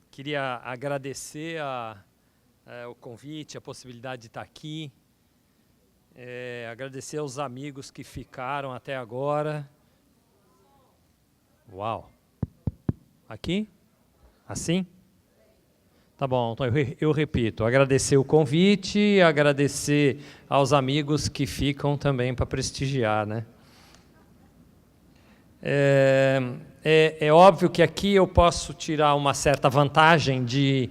Queria agradecer o convite, a possibilidade de estar aqui. Agradecer aos amigos que ficaram até agora. Uau! Aqui? Assim? Tá bom, então eu repito, agradecer o convite, agradecer aos amigos que ficam também para prestigiar, né? É óbvio que aqui eu posso tirar uma certa vantagem de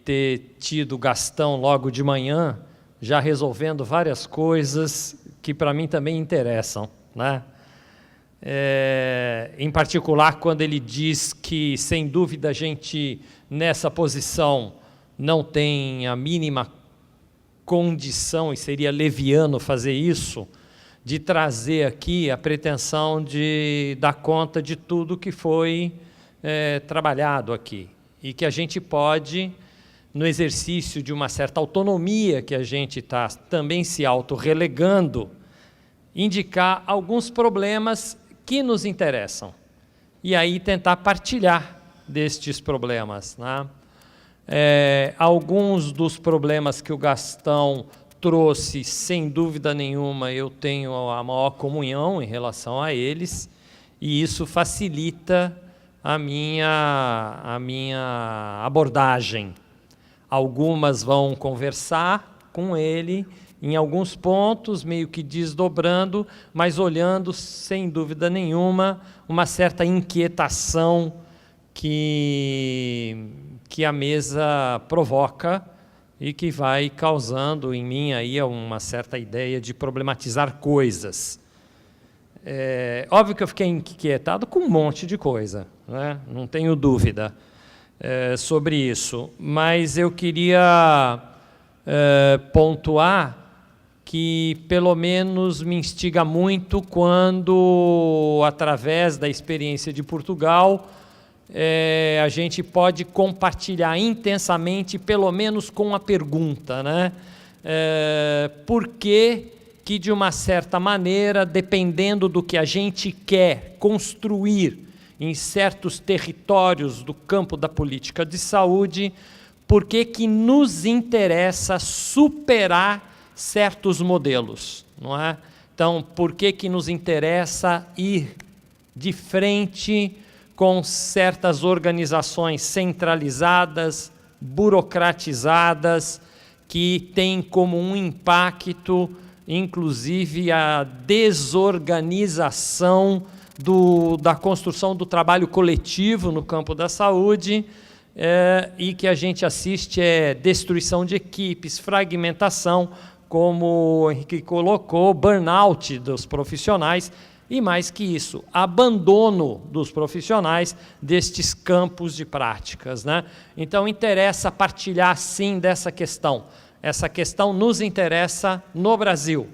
ter tido o Gastão logo de manhã, já resolvendo várias coisas que para mim também interessam, né? Em particular, quando ele diz que, sem dúvida, a gente, nessa posição, não tem a mínima condição, e seria leviano fazer isso, de trazer aqui a pretensão de dar conta de tudo que foi trabalhado aqui. E que a gente pode, no exercício de uma certa autonomia que a gente está também se autorrelegando, indicar alguns problemas que nos interessam. E aí tentar partilhar destes problemas, né? Alguns dos problemas que o Gastão trouxe, sem dúvida nenhuma, eu tenho a maior comunhão em relação a eles, e isso facilita a minha abordagem. Algumas vão conversar com ele, em alguns pontos, meio que desdobrando, mas olhando, sem dúvida nenhuma, uma certa inquietação que a mesa provoca e que vai causando em mim aí uma certa ideia de problematizar coisas. Óbvio que eu fiquei inquietado com um monte de coisa, né? Não tenho dúvida sobre isso, mas eu queria pontuar que, pelo menos, me instiga muito quando, através da experiência de Portugal, a gente pode compartilhar intensamente, pelo menos com a pergunta, né? Por que, de uma certa maneira, dependendo do que a gente quer construir em certos territórios do campo da política de saúde, por que nos interessa superar certos modelos, não é? Então, por que nos interessa ir de frente com certas organizações centralizadas, burocratizadas, que têm como um impacto, inclusive, a desorganização da construção do trabalho coletivo no campo da saúde, e que a gente assiste destruição de equipes, fragmentação, como o Henrique colocou, burnout dos profissionais, e mais que isso, abandono dos profissionais destes campos de práticas, né? Então, interessa partilhar, sim, dessa questão. Essa questão nos interessa no Brasil,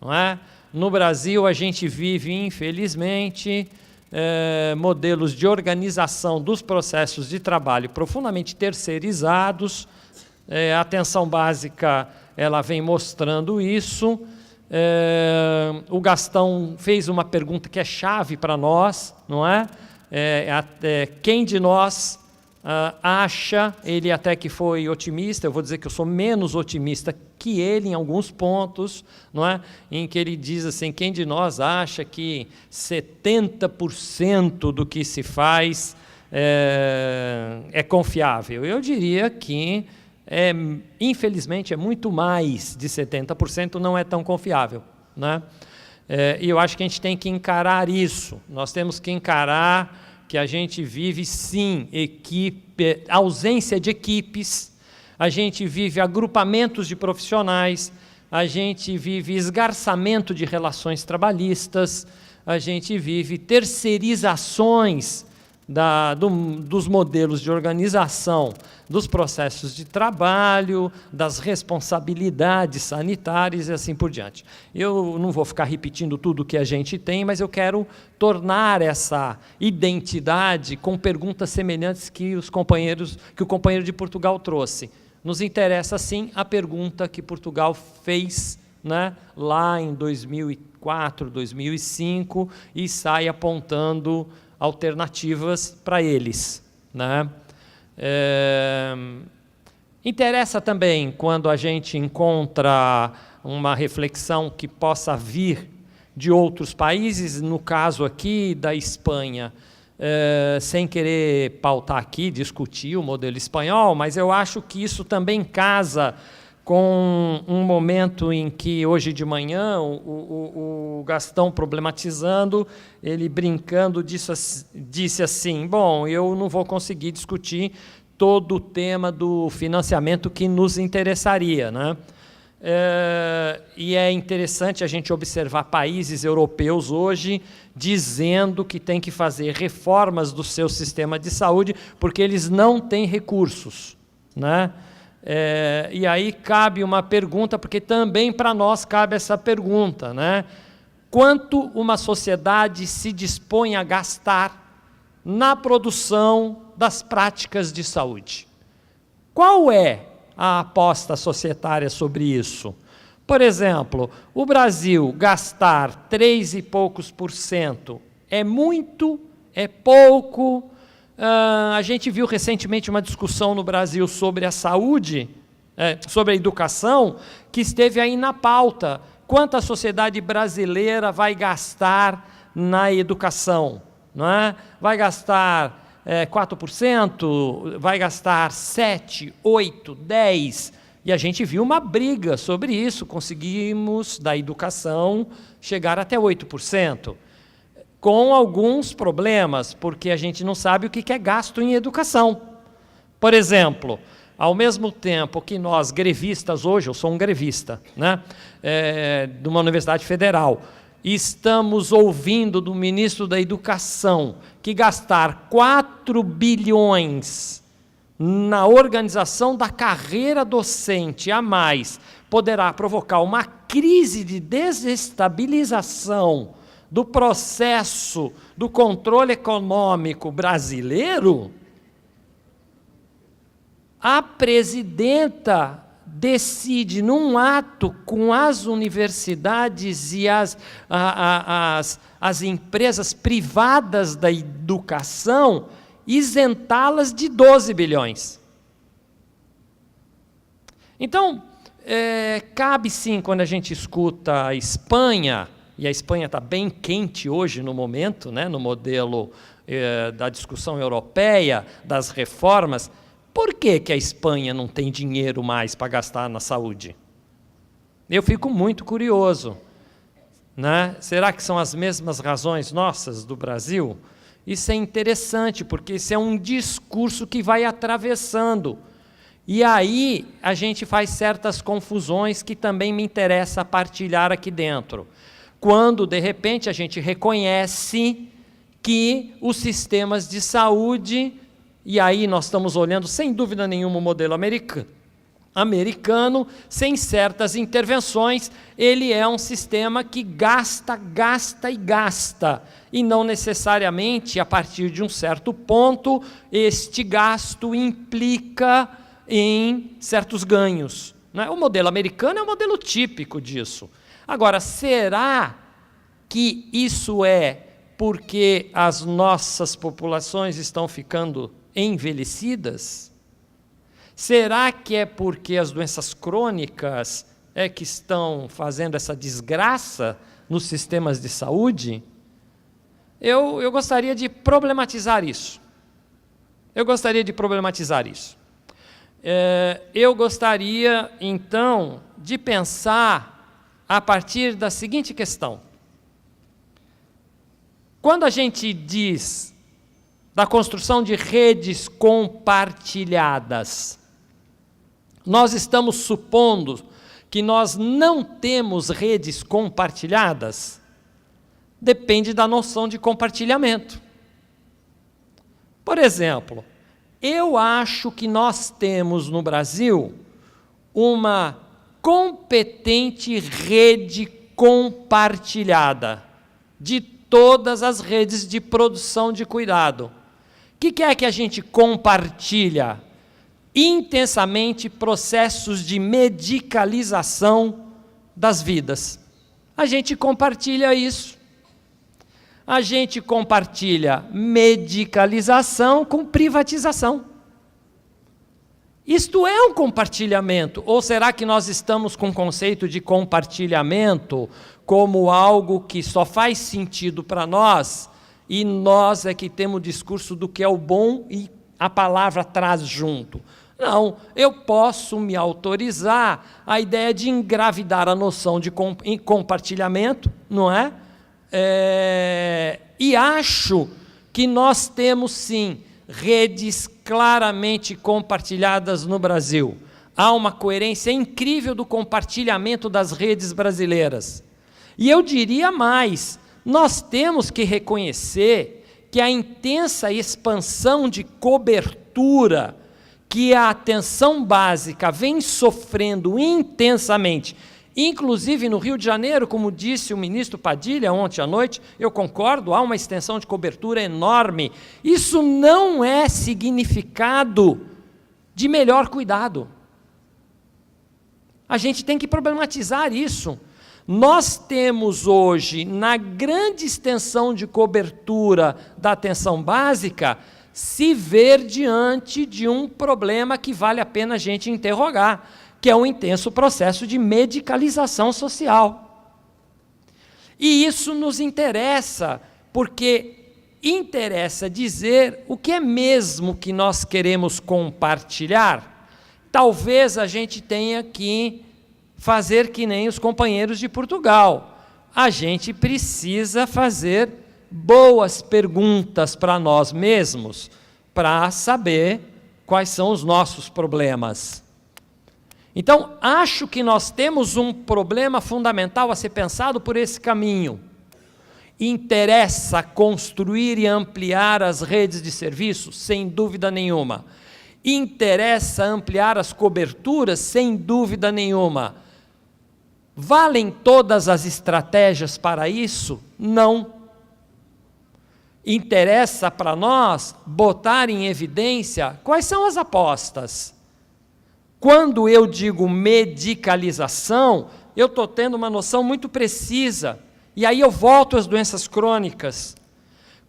não é? No Brasil, a gente vive, infelizmente, modelos de organização dos processos de trabalho profundamente terceirizados. A atenção básica ela vem mostrando isso. O Gastão fez uma pergunta que é chave para nós, não é? Quem de nós acha, ele até que foi otimista, eu vou dizer que eu sou menos otimista que ele em alguns pontos, não é? Em que ele diz assim, quem de nós acha que 70% do que se faz é confiável? Eu diria que infelizmente, é muito mais de 70%, não é tão confiável, né? E eu acho que a gente tem que encarar isso. Nós temos que encarar que a gente vive, sim, ausência de equipes, a gente vive agrupamentos de profissionais, a gente vive esgarçamento de relações trabalhistas, a gente vive terceirizações dos modelos de organização, dos processos de trabalho, das responsabilidades sanitárias e assim por diante. Eu não vou ficar repetindo tudo que a gente tem, mas eu quero tornar essa identidade com perguntas semelhantes que o companheiro de Portugal trouxe. Nos interessa, sim, a pergunta que Portugal fez, né, lá em 2004, 2005, e sai apontando alternativas para eles, né? Interessa também quando a gente encontra uma reflexão que possa vir de outros países, no caso aqui da Espanha, sem querer pautar aqui, discutir o modelo espanhol, mas eu acho que isso também casa com um momento em que, hoje de manhã, o Gastão problematizando, ele brincando disse assim, bom, eu não vou conseguir discutir todo o tema do financiamento que nos interessaria, né? E é interessante a gente observar países europeus hoje dizendo que tem que fazer reformas do seu sistema de saúde porque eles não têm recursos, né? E aí cabe uma pergunta, porque também para nós cabe essa pergunta, né? Quanto uma sociedade se dispõe a gastar na produção das práticas de saúde? Qual é a aposta societária sobre isso? Por exemplo, o Brasil gastar 3 e poucos % é muito, é pouco? A gente viu recentemente uma discussão no Brasil sobre a saúde, sobre a educação, que esteve aí na pauta. Quanto a sociedade brasileira vai gastar na educação? Não é? Vai gastar 4%? Vai gastar 7%, 8%, 10%? E a gente viu uma briga sobre isso. Conseguimos, da educação, chegar até 8%. Com alguns problemas, porque a gente não sabe o que é gasto em educação. Por exemplo, ao mesmo tempo que nós, grevistas, hoje, eu sou um grevista, né, de uma universidade federal, estamos ouvindo do ministro da Educação que gastar 4 bilhões na organização da carreira docente a mais poderá provocar uma crise de desestabilização do processo do controle econômico brasileiro, a presidenta decide, num ato com as universidades e as empresas privadas da educação, isentá-las de 12 bilhões. Então, cabe sim, quando a gente escuta a Espanha, e a Espanha está bem quente hoje no momento, né, no modelo da discussão europeia, das reformas. Por que a Espanha não tem dinheiro mais para gastar na saúde? Eu fico muito curioso, né? Será que são as mesmas razões nossas do Brasil? Isso é interessante, porque isso é um discurso que vai atravessando. E aí a gente faz certas confusões que também me interessa partilhar aqui dentro. Quando, de repente, a gente reconhece que os sistemas de saúde, e aí nós estamos olhando, sem dúvida nenhuma, o modelo americano, sem certas intervenções, ele é um sistema que gasta, gasta e gasta, e não necessariamente, a partir de um certo ponto, este gasto implica em certos ganhos, né? O modelo americano é um modelo típico disso. Agora, será que isso é porque as nossas populações estão ficando envelhecidas? Será que é porque as doenças crônicas é que estão fazendo essa desgraça nos sistemas de saúde? Eu gostaria de problematizar isso. Eu gostaria, então, de pensar a partir da seguinte questão. Quando a gente diz da construção de redes compartilhadas, nós estamos supondo que nós não temos redes compartilhadas? Depende da noção de compartilhamento. Por exemplo, eu acho que nós temos no Brasil uma competente rede compartilhada de todas as redes de produção de cuidado. O que é que a gente compartilha? Intensamente processos de medicalização das vidas. A gente compartilha isso. A gente compartilha medicalização com privatização. Isto é um compartilhamento, ou será que nós estamos com o conceito de compartilhamento como algo que só faz sentido para nós e nós é que temos o discurso do que é o bom e a palavra traz junto? Não, eu posso me autorizar a ideia de engravidar a noção de compartilhamento, não é? E acho que nós temos sim redes claramente compartilhadas no Brasil. Há uma coerência incrível do compartilhamento das redes brasileiras. E eu diria mais, nós temos que reconhecer que a intensa expansão de cobertura que a atenção básica vem sofrendo intensamente, inclusive no Rio de Janeiro, como disse o ministro Padilha ontem à noite, eu concordo, há uma extensão de cobertura enorme. Isso não é significado de melhor cuidado. A gente tem que problematizar isso. Nós temos hoje, na grande extensão de cobertura da atenção básica, se ver diante de um problema que vale a pena a gente interrogar, que é um intenso processo de medicalização social. E isso nos interessa, porque interessa dizer o que é mesmo que nós queremos compartilhar. Talvez a gente tenha que fazer que nem os companheiros de Portugal. A gente precisa fazer boas perguntas para nós mesmos, para saber quais são os nossos problemas. Então, acho que nós temos um problema fundamental a ser pensado por esse caminho. Interessa construir e ampliar as redes de serviços? Sem dúvida nenhuma. Interessa ampliar as coberturas? Sem dúvida nenhuma. Valem todas as estratégias para isso? Não. Interessa para nós botar em evidência quais são as apostas. Quando eu digo medicalização, eu estou tendo uma noção muito precisa. E aí eu volto às doenças crônicas.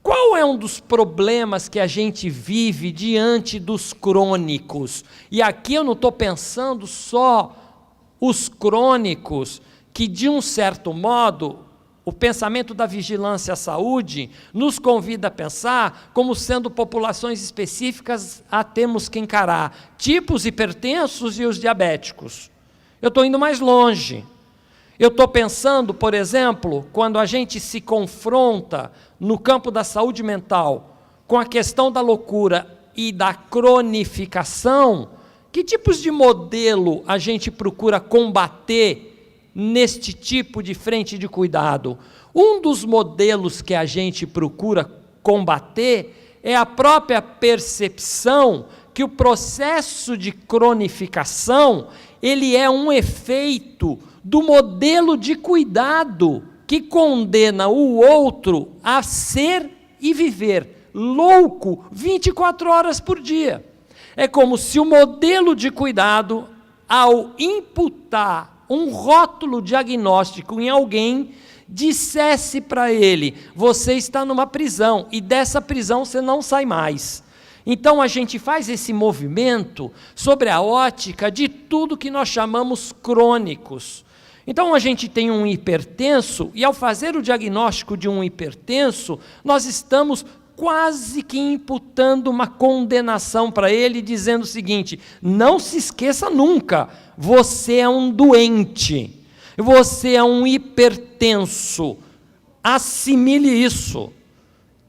Qual é um dos problemas que a gente vive diante dos crônicos? E aqui eu não estou pensando só os crônicos, que de um certo modo, o pensamento da vigilância à saúde nos convida a pensar como sendo populações específicas a temos que encarar, tipo os hipertensos e os diabéticos. Eu estou indo mais longe. Eu estou pensando, por exemplo, quando a gente se confronta no campo da saúde mental com a questão da loucura e da cronificação, que tipos de modelo a gente procura combater neste tipo de frente de cuidado? Um dos modelos que a gente procura combater é a própria percepção que o processo de cronificação, ele é um efeito do modelo de cuidado que condena o outro a ser e viver louco 24 horas por dia. É como se o modelo de cuidado, ao imputar um rótulo diagnóstico em alguém, dissesse para ele, você está numa prisão, e dessa prisão você não sai mais. Então a gente faz esse movimento sobre a ótica de tudo que nós chamamos crônicos. Então a gente tem um hipertenso, e ao fazer o diagnóstico de um hipertenso, nós estamos quase que imputando uma condenação para ele, dizendo o seguinte, não se esqueça nunca, você é um doente, você é um hipertenso, assimile isso,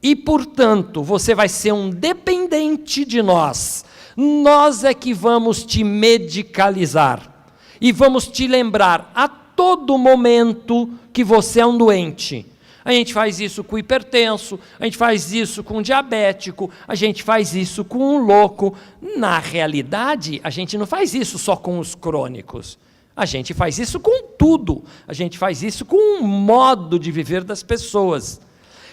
e portanto, você vai ser um dependente de nós, nós é que vamos te medicalizar, e vamos te lembrar a todo momento que você é um doente. A gente faz isso com o hipertenso, a gente faz isso com o diabético, a gente faz isso com o louco. Na realidade, a gente não faz isso só com os crônicos. A gente faz isso com tudo. A gente faz isso com o modo de viver das pessoas.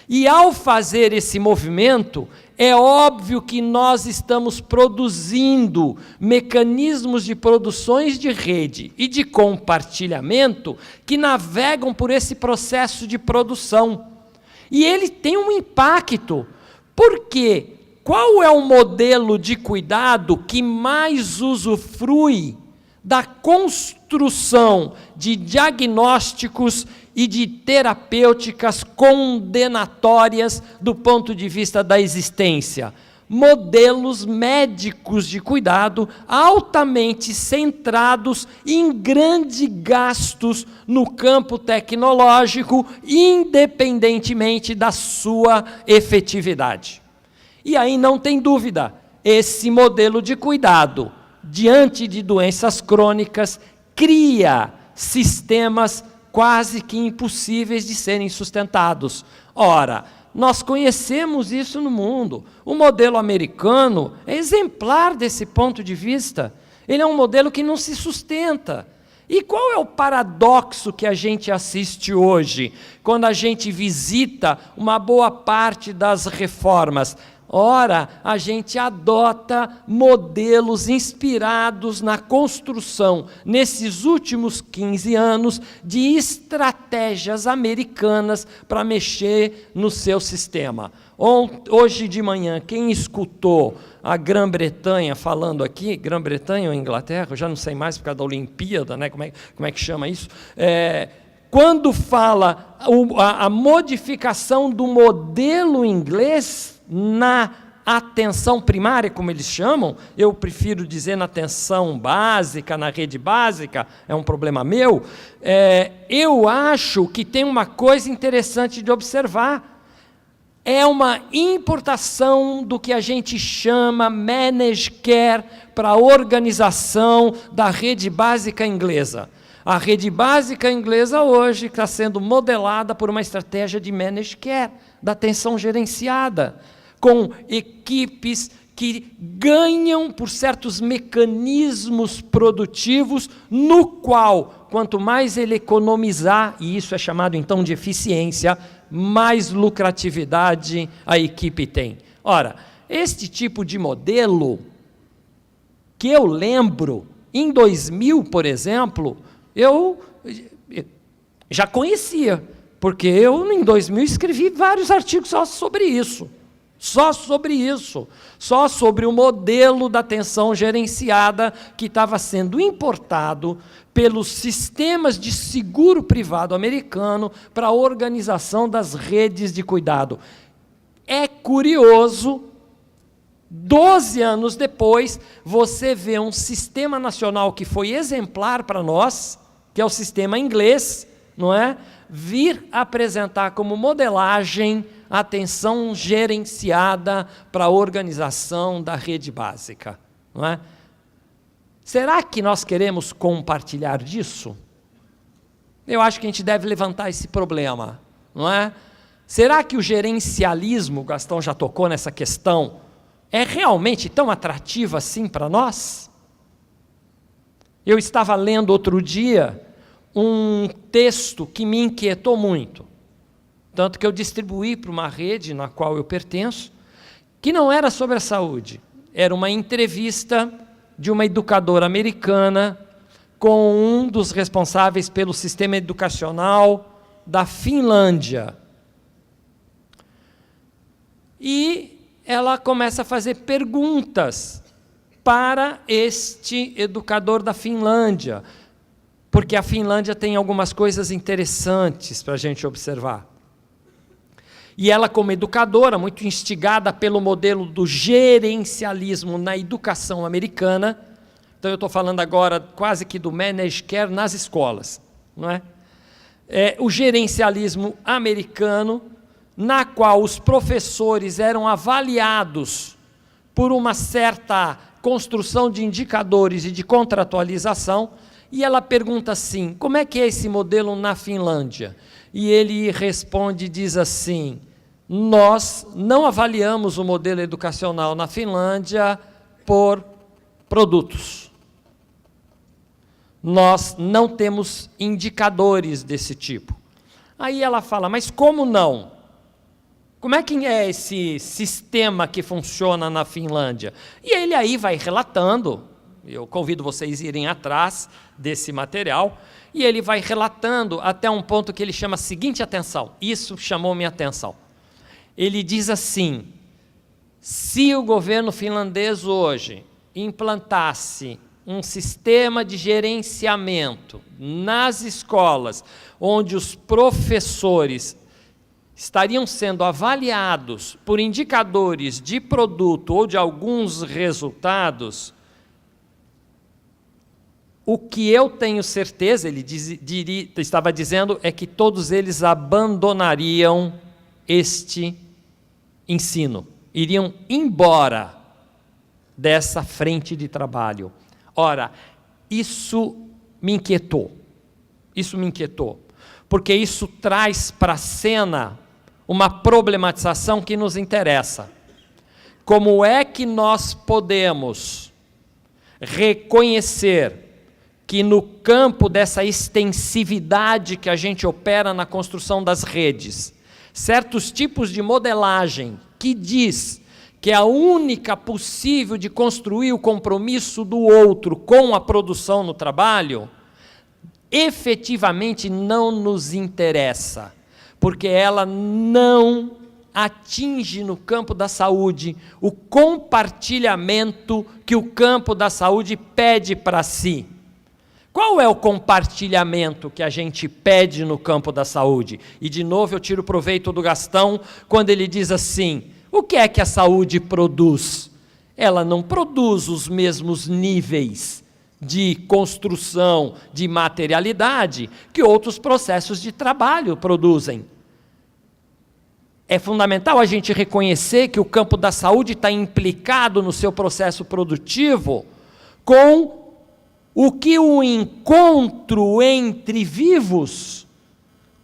E ao fazer esse movimento, é óbvio que nós estamos produzindo mecanismos de produções de rede e de compartilhamento que navegam por esse processo de produção. E ele tem um impacto. Por quê? Qual é o modelo de cuidado que mais usufrui da construção de diagnósticos e de terapêuticas condenatórias do ponto de vista da existência? Modelos médicos de cuidado altamente centrados em grandes gastos no campo tecnológico, independentemente da sua efetividade. E aí não tem dúvida, esse modelo de cuidado, diante de doenças crônicas, cria sistemas quase que impossíveis de serem sustentados. Ora, nós conhecemos isso no mundo. O modelo americano é exemplar desse ponto de vista. Ele é um modelo que não se sustenta. E qual é o paradoxo que a gente assiste hoje, quando a gente visita uma boa parte das reformas? Ora, a gente adota modelos inspirados na construção, nesses últimos 15 anos, de estratégias americanas para mexer no seu sistema. Hoje de manhã, quem escutou a Grã-Bretanha falando aqui, Grã-Bretanha ou Inglaterra, eu já não sei mais por causa da Olimpíada, né? Como é que chama isso? Quando fala a modificação do modelo inglês na atenção primária, como eles chamam, eu prefiro dizer na atenção básica, na rede básica, é um problema meu, eu acho que tem uma coisa interessante de observar. É uma importação do que a gente chama managed care para a organização da rede básica inglesa. A rede básica inglesa hoje está sendo modelada por uma estratégia de managed care, da atenção gerenciada, com equipes que ganham por certos mecanismos produtivos, no qual, quanto mais ele economizar, e isso é chamado então de eficiência, mais lucratividade a equipe tem. Ora, este tipo de modelo, que eu lembro, em 2000, por exemplo, eu já conhecia, porque eu, em 2000, escrevi vários artigos só sobre isso. Só sobre o modelo da atenção gerenciada que estava sendo importado pelos sistemas de seguro privado americano para a organização das redes de cuidado. É curioso, 12 anos depois, você vê um sistema nacional que foi exemplar para nós, que é o sistema inglês, não é? Vir apresentar como modelagem a atenção gerenciada para a organização da rede básica, não é? Será que nós queremos compartilhar disso? Eu acho que a gente deve levantar esse problema, não é? Será que o gerencialismo, o Gastão já tocou nessa questão, é realmente tão atrativo assim para nós? Eu estava lendo outro dia um texto que me inquietou muito, tanto que eu distribuí para uma rede na qual eu pertenço, que não era sobre a saúde, era uma entrevista de uma educadora americana com um dos responsáveis pelo sistema educacional da Finlândia. E ela começa a fazer perguntas para este educador da Finlândia, porque a Finlândia tem algumas coisas interessantes para a gente observar. E ela, como educadora, muito instigada pelo modelo do gerencialismo na educação americana, então eu estou falando agora quase que do managed care nas escolas, não é? O gerencialismo americano, na qual os professores eram avaliados por uma certa construção de indicadores e de contratualização, e ela pergunta assim, como é que é esse modelo na Finlândia? E ele responde e diz assim, nós não avaliamos o modelo educacional na Finlândia por produtos. Nós não temos indicadores desse tipo. Aí ela fala, mas como não? Como é que é esse sistema que funciona na Finlândia? E ele aí vai relatando, Eu convido vocês a irem atrás desse material, e ele vai relatando até um ponto que ele chama a seguinte atenção. Isso chamou minha atenção. Ele diz assim: se o governo finlandês hoje implantasse um sistema de gerenciamento nas escolas, onde os professores estariam sendo avaliados por indicadores de produto ou de alguns resultados, o que eu tenho certeza, ele estava dizendo, é que todos eles abandonariam este ensino, iriam embora dessa frente de trabalho. Ora, isso me inquietou, porque isso traz para a cena uma problematização que nos interessa. Como é que nós podemos reconhecer que no campo dessa extensividade que a gente opera na construção das redes, certos tipos de modelagem que diz que é a única possível de construir o compromisso do outro com a produção no trabalho, efetivamente não nos interessa, porque ela não atinge no campo da saúde o compartilhamento que o campo da saúde pede para si. Qual é o compartilhamento que a gente pede no campo da saúde? E, de novo, eu tiro proveito do Gastão, quando ele diz assim: o que é que a saúde produz? Ela não produz os mesmos níveis de construção, de materialidade, que outros processos de trabalho produzem. É fundamental a gente reconhecer que o campo da saúde está implicado no seu processo produtivo com o que o encontro entre vivos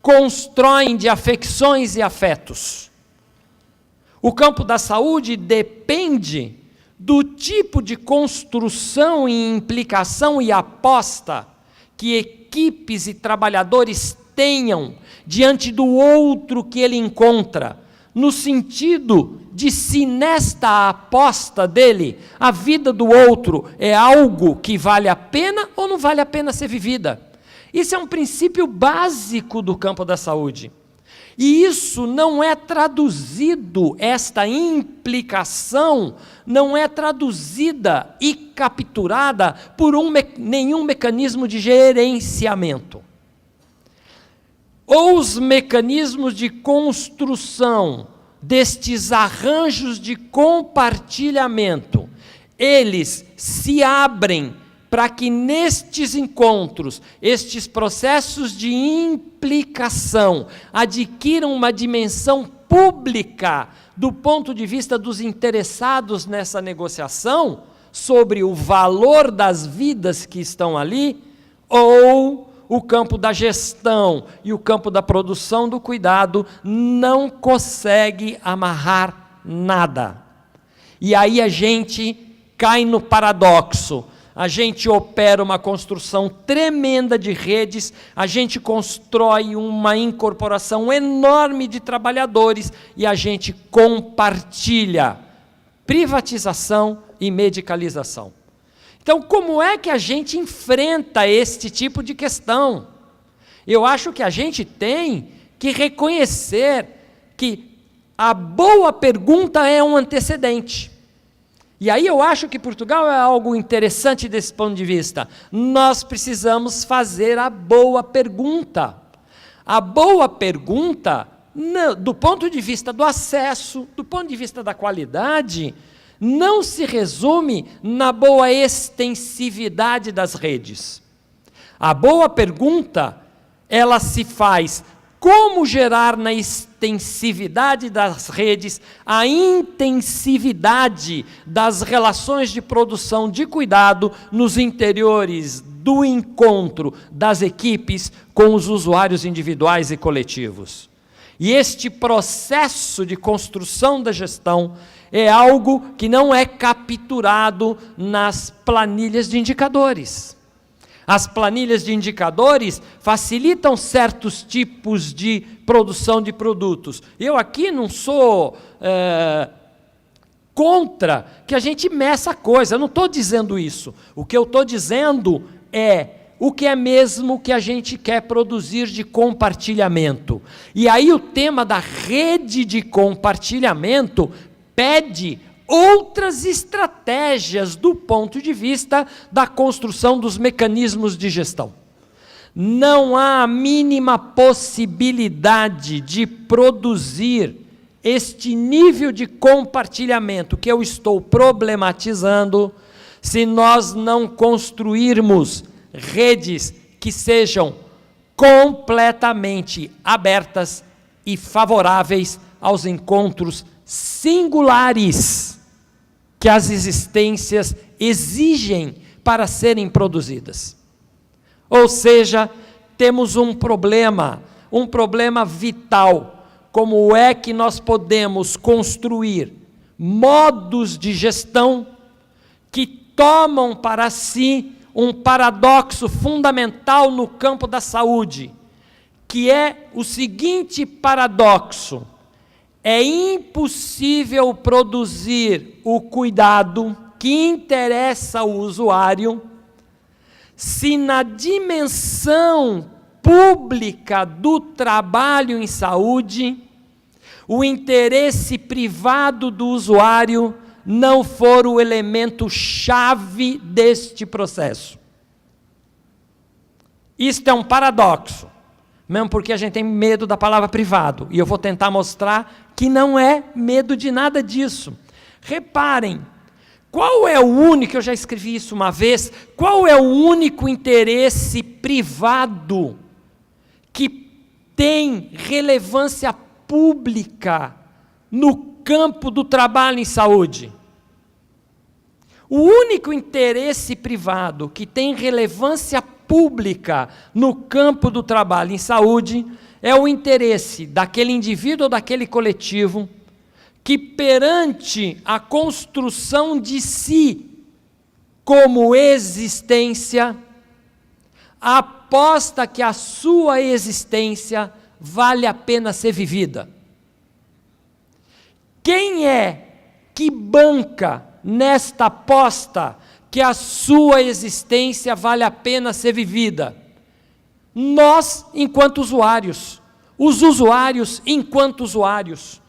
constrói de afecções e afetos. O campo da saúde depende do tipo de construção e implicação e aposta que equipes e trabalhadores tenham diante do outro que ele encontra, no sentido de se nesta aposta dele, a vida do outro é algo que vale a pena ou não vale a pena ser vivida. Isso é um princípio básico do campo da saúde. E isso não é traduzido, esta implicação não é traduzida e capturada por nenhum mecanismo de gerenciamento. Ou os mecanismos de construção destes arranjos de compartilhamento, eles se abrem para que nestes encontros, estes processos de implicação adquiram uma dimensão pública do ponto de vista dos interessados nessa negociação sobre o valor das vidas que estão ali, ou o campo da gestão e o campo da produção do cuidado não consegue amarrar nada. E aí a gente cai no paradoxo. A gente opera uma construção tremenda de redes, a gente constrói uma incorporação enorme de trabalhadores e a gente compartilha privatização e medicalização. Então, como é que a gente enfrenta este tipo de questão? Eu acho que a gente tem que reconhecer que a boa pergunta é um antecedente. E aí eu acho que Portugal é algo interessante desse ponto de vista. Nós precisamos fazer a boa pergunta. A boa pergunta, do ponto de vista do acesso, do ponto de vista da qualidade, não se resume na boa extensividade das redes. A boa pergunta, ela se faz: como gerar na extensividade das redes a intensividade das relações de produção de cuidado nos interiores do encontro das equipes com os usuários individuais e coletivos. E este processo de construção da gestão é algo que não é capturado nas planilhas de indicadores. As planilhas de indicadores facilitam certos tipos de produção de produtos. Eu aqui não sou contra que a gente meça a coisa. Eu não estou dizendo isso. O que eu estou dizendo é o que é mesmo que a gente quer produzir de compartilhamento. E aí o tema da rede de compartilhamento pede outras estratégias do ponto de vista da construção dos mecanismos de gestão. Não há a mínima possibilidade de produzir este nível de compartilhamento que eu estou problematizando se nós não construirmos redes que sejam completamente abertas e favoráveis aos encontros singulares que as existências exigem para serem produzidas. Ou seja, temos um problema vital. Como é que nós podemos construir modos de gestão que tomam para si um paradoxo fundamental no campo da saúde, que é o seguinte paradoxo: é impossível produzir o cuidado que interessa ao usuário se na dimensão pública do trabalho em saúde o interesse privado do usuário não for o elemento chave deste processo. Isto é um paradoxo, mesmo porque a gente tem medo da palavra privado, e eu vou tentar mostrar que não é medo de nada disso. Reparem, qual é o único, eu já escrevi isso uma vez, qual é o único interesse privado que tem relevância pública no campo do trabalho em saúde? O único interesse privado que tem relevância pública no campo do trabalho em saúde é o interesse daquele indivíduo ou daquele coletivo que, perante a construção de si como existência, aposta que a sua existência vale a pena ser vivida. Quem é que banca nesta aposta que a sua existência vale a pena ser vivida? Nós, enquanto usuários, os usuários enquanto usuários,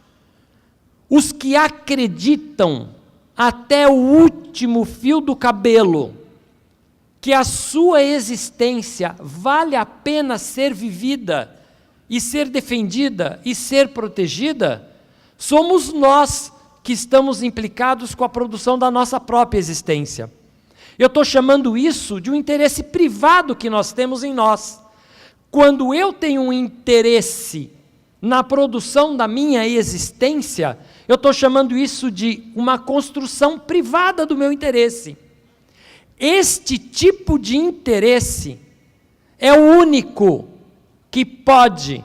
os que acreditam até o último fio do cabelo que a sua existência vale a pena ser vivida e ser defendida e ser protegida, somos nós que estamos implicados com a produção da nossa própria existência. Eu estou chamando isso de um interesse privado que nós temos em nós. Quando eu tenho um interesse na produção da minha existência, eu estou chamando isso de uma construção privada do meu interesse. Este tipo de interesse é o único que pode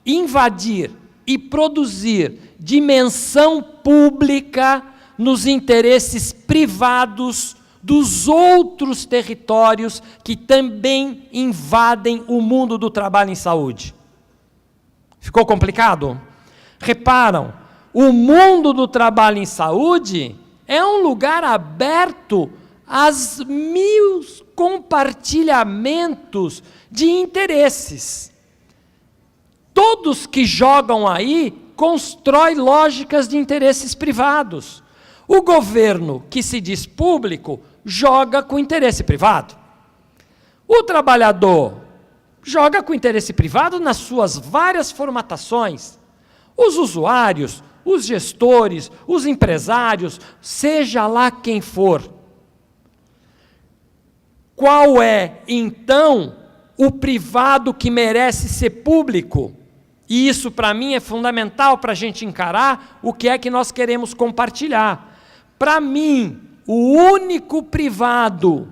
invadir e produzir dimensão pública nos interesses privados dos outros territórios que também invadem o mundo do trabalho em saúde. Ficou complicado? Reparam, o mundo do trabalho em saúde é um lugar aberto aos mil compartilhamentos de interesses. Todos que jogam aí constroem lógicas de interesses privados. O governo, que se diz público, joga com interesse privado. O trabalhador joga com interesse privado nas suas várias formatações. Os usuários, os gestores, os empresários, seja lá quem for. Qual é, então, o privado que merece ser público? E isso, para mim, é fundamental para a gente encarar o que é que nós queremos compartilhar. Para mim, o único privado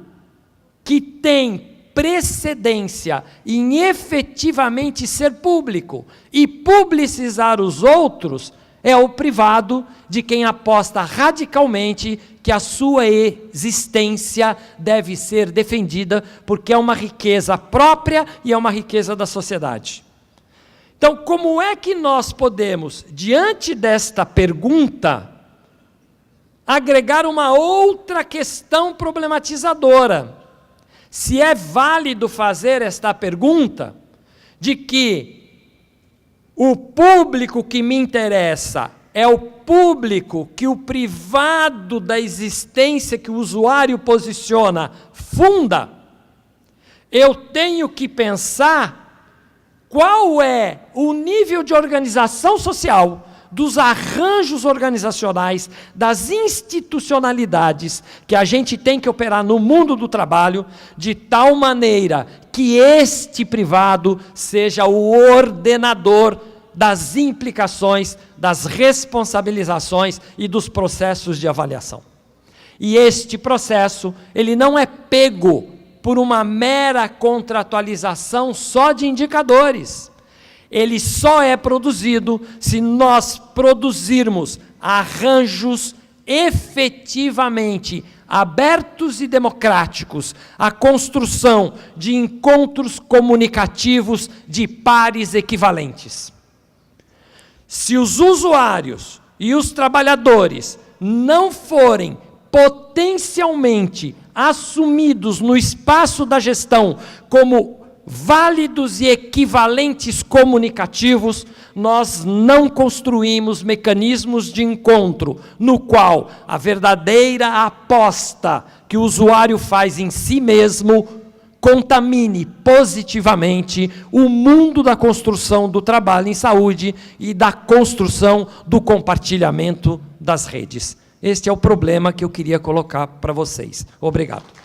que tem precedência em efetivamente ser público e publicizar os outros é o privado de quem aposta radicalmente que a sua existência deve ser defendida porque é uma riqueza própria e é uma riqueza da sociedade. Então, como é que nós podemos, diante desta pergunta, agregar uma outra questão problematizadora. Se é válido fazer esta pergunta, de que o público que me interessa é o público que o privado da existência que o usuário posiciona funda, eu tenho que pensar qual é o nível de organização social, dos arranjos organizacionais, das institucionalidades que a gente tem que operar no mundo do trabalho, de tal maneira que este privado seja o ordenador das implicações, das responsabilizações e dos processos de avaliação. E este processo, ele não é pego por uma mera contratualização só de indicadores. Ele só é produzido se nós produzirmos arranjos efetivamente abertos e democráticos à construção de encontros comunicativos de pares equivalentes. Se os usuários e os trabalhadores não forem potencialmente assumidos no espaço da gestão como válidos e equivalentes comunicativos, nós não construímos mecanismos de encontro no qual a verdadeira aposta que o usuário faz em si mesmo contamine positivamente o mundo da construção do trabalho em saúde e da construção do compartilhamento das redes. Este é o problema que eu queria colocar para vocês. Obrigado.